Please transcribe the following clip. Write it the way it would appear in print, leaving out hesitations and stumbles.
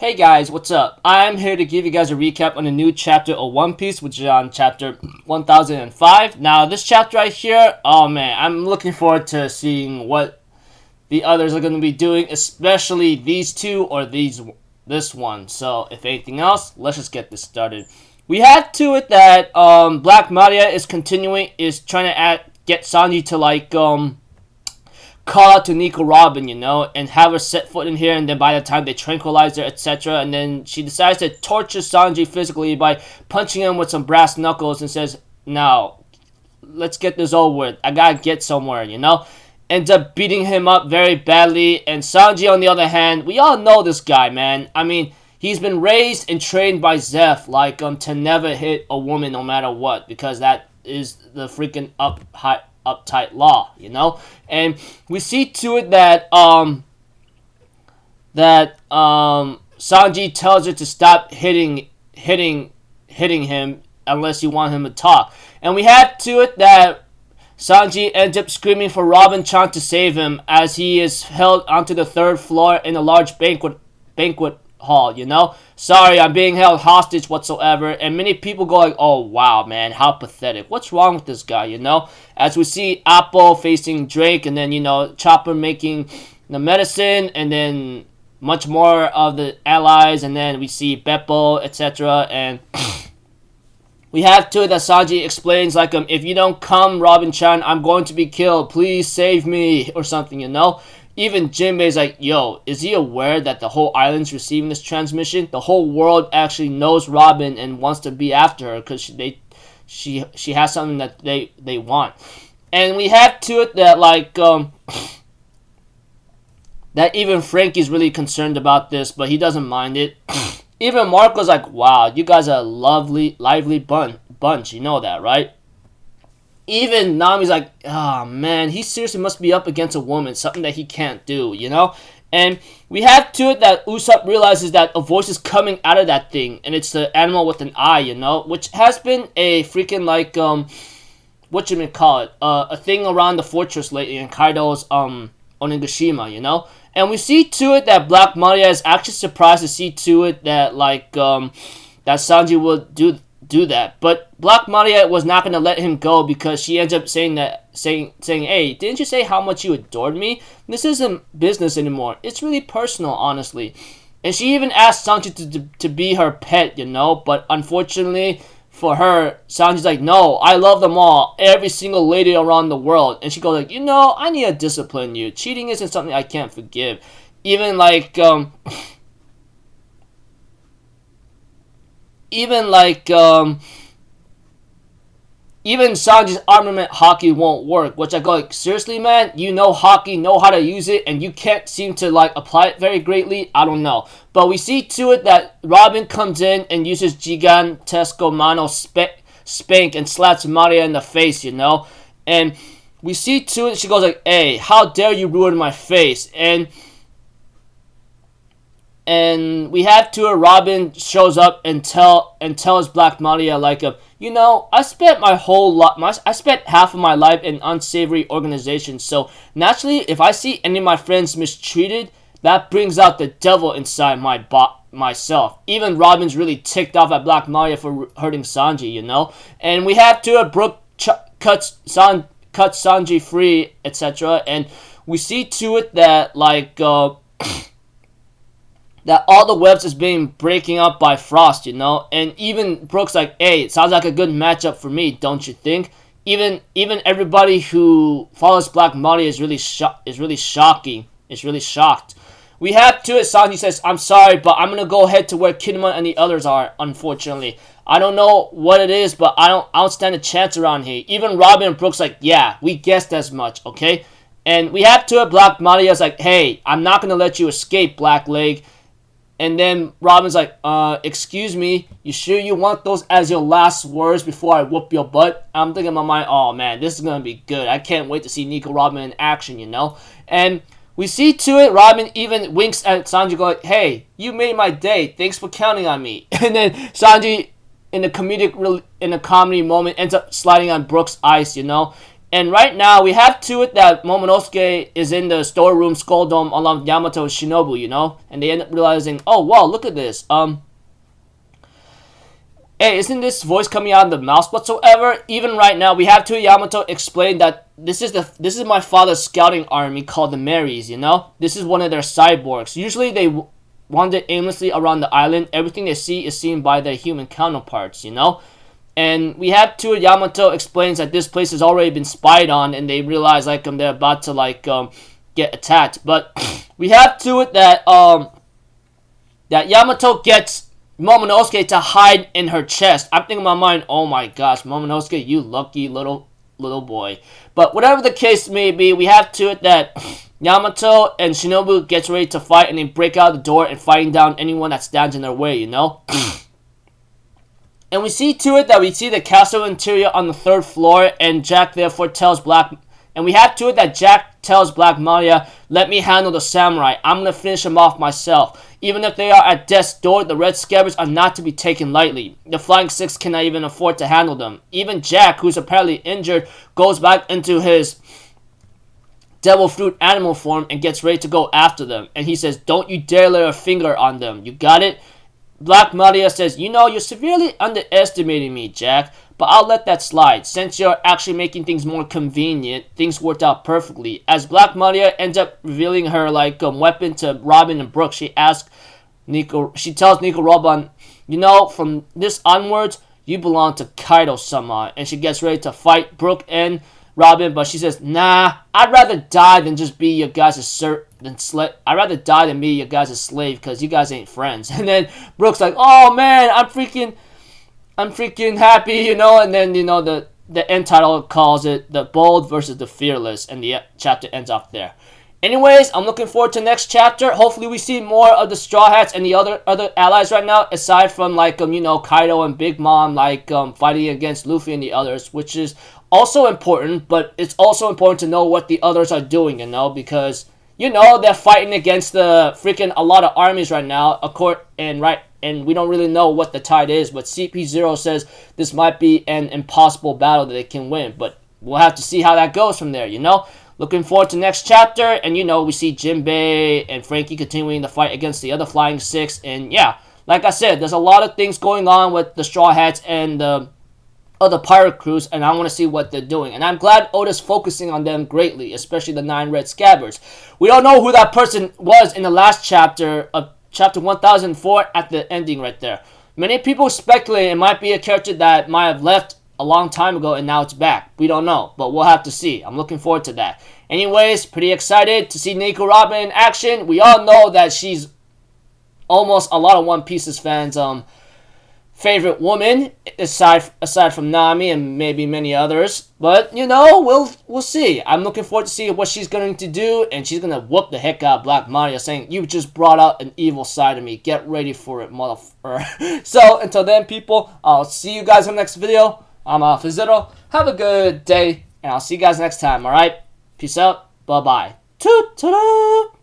Hey guys, what's up? I'm here to give you guys a recap on the new chapter of One Piece, which is on chapter 1005. Now, this chapter right here, oh man, I'm looking forward to seeing what the others are going to be doing, especially these two or this one. So, if anything else, let's just get this started. We had to it that Black Maria is trying to get Sanji to call out to Nico Robin, and have her set foot in here, and then by the time they tranquilize her, etc., and then she decides to torture Sanji physically by punching him with some brass knuckles and says, "Now, let's get this over with. I gotta get somewhere, Ends up beating him up very badly, and Sanji, on the other hand, we all know this guy, man. I mean, he's been raised and trained by Zeph, to never hit a woman no matter what, because that is the freaking uptight law, and we see to it that Sanji tells her to stop hitting him unless you want him to talk, and we have to it that Sanji ends up screaming for Robin-chan to save him as he is held onto the third floor in a large banquet hall, Sorry, I'm being held hostage whatsoever. And many people go like, oh wow, man, how pathetic. What's wrong with this guy, As we see Apple facing Drake, and then, Chopper making the medicine, and then much more of the allies, and then we see Beppo, etc. And we have to it that Sanji explains, if you don't come, Robin-chan, I'm going to be killed. Please save me, or something, Even Jinbei's like, yo, is he aware that the whole island's receiving this transmission? The whole world actually knows Robin and wants to be after her because she has something that they want. And we have to it that, that even Frankie's really concerned about this, but he doesn't mind it. Even Marco's like, wow, you guys are a lively bunch. You know that, right? Even Nami's like, oh man, he seriously must be up against a woman, something that he can't do, And we have to it that Usopp realizes that a voice is coming out of that thing, and it's the animal with an eye, which has been a freaking a thing around the fortress lately in Kaido's Onigashima, And we see to it that Black Maria is actually surprised to see to it that that Sanji will do that, but Black Maria was not going to let him go because she ends up saying, hey, didn't you say how much you adored me? This isn't business anymore. It's really personal, honestly. And she even asked Sanji to be her pet, but unfortunately for her, Sanji's like, no, I love them all, every single lady around the world. And she goes like, I need to discipline you. Cheating isn't something I can't forgive. Even even Sanji's armament hockey won't work, which I go like, seriously, man? You know hockey, know how to use it, and you can't seem to apply it very greatly? I don't know. But we see to it that Robin comes in and uses Gigantesco Mano Spank and slaps Maria in the face, And we see to it, she goes like, hey, how dare you ruin my face? And we have to Robin shows up and tells Black Maria I spent I spent half of my life in unsavory organizations, so naturally if I see any of my friends mistreated, that brings out the devil inside myself. Even Robin's really ticked off at Black Maria for hurting Sanji, And we have to Brooke cuts Sanji free, etc. And we see to it that that all the webs is being breaking up by Frost, and even Brooke's like, hey, it sounds like a good matchup for me, don't you think? Even everybody who follows Black Maria is really shocked. We have to it, Sanji says, I'm sorry, but I'm gonna go ahead to where Kidman and the others are, unfortunately. I don't know what it is, but I don't stand a chance around here. Even Robin and Brooke's like, yeah, we guessed as much, okay? And we have to it, Black Maria's like, hey, I'm not gonna let you escape, Blackleg. And then Robin's like, excuse me, you sure you want those as your last words before I whoop your butt? I'm thinking in my mind, oh man, this is gonna be good. I can't wait to see Nico Robin in action, And we see to it, Robin even winks at Sanji going, hey, you made my day. Thanks for counting on me. And then Sanji, in a comedy moment, ends up sliding on Brooke's ice, And right now, we have to it that Momonosuke is in the storeroom Skull Dome along with Yamato and Shinobu, you know? And they end up realizing, oh, wow, look at this. Hey, isn't this voice coming out of the mouse whatsoever? Even right now, we have to Yamato explain that this is my father's scouting army called the Marys, you know? This is one of their cyborgs. Usually they wander aimlessly around the island. Everything they see is seen by their human counterparts, you know? And we have to Yamato explains that this place has already been spied on, and they realize like they're about to like get attacked. But we have to it that that Yamato gets Momonosuke to hide in her chest. I'm thinking in my mind, oh my gosh, Momonosuke, you lucky little boy. But whatever the case may be, we have to it that Yamato and Shinobu gets ready to fight, and they break out the door and fighting down anyone that stands in their way, you know? And we see to it that we see the castle interior on the 3rd floor, and Jack therefore tells Black... And we have to it that Jack tells Black Maria, let me handle the samurai. I'm going to finish them off myself. Even if they are at death's door, the Red Scabbards are not to be taken lightly. The Flying Six cannot even afford to handle them. Even Jack, who's apparently injured, goes back into his devil fruit animal form and gets ready to go after them. And he says, don't you dare lay a finger on them. You got it? Black Maria says, you know, you're severely underestimating me, Jack, but I'll let that slide. Since you're actually making things more convenient, things worked out perfectly. As Black Maria ends up revealing her weapon to Robin and Brooke, she tells Nico Robin, you know, from this onwards, you belong to Kaido-sama. And she gets ready to fight Brooke and Robin, but she says, nah, I'd rather die than just be your guys' I'd rather die than be your guys' slave, because you guys ain't friends. And then Brooke's like, oh man, I'm freaking happy, you know. And then, you know, the end title calls it The Bold versus the Fearless, and the chapter ends off there. Anyways, I'm looking forward to the next chapter. Hopefully we see more of the Straw Hats and the other allies right now, aside from you know, Kaido and Big Mom fighting against Luffy and the others, which is also important. But it's also important to know what the others are doing, you know, because you know they're fighting against a lot of armies right now. And we don't really know what the tide is, but CP0 says this might be an impossible battle that they can win, but we'll have to see how that goes from there, you know. Looking forward to next chapter, and you know, we see Jinbei and Frankie continuing the fight against the other Flying Six, and yeah, like I said, there's a lot of things going on with the Straw Hats and the other pirate crews, and I want to see what they're doing. And I'm glad Oda's focusing on them greatly, especially the 9 Red Scabbards. We don't know who that person was in the last chapter of Chapter 1004 at the ending right there. Many people speculate it might be a character that might have left a long time ago and now it's back. We don't know, but we'll have to see. I'm looking forward to that. Anyways, pretty excited to see Nico Robin in action. We all know that she's almost a lot of One Piece's fans' favorite woman, aside from Nami and maybe many others. But you know, we'll see. I'm looking forward to see what she's going to do, and she's gonna whoop the heck out of Black Maria, saying, "You just brought out an evil side of me. Get ready for it, motherfucker." So until then, people, I'll see you guys in the next video. I'm Fizito. Have a good day, and I'll see you guys next time. All right, peace out. Bye bye. Ta-ta-da!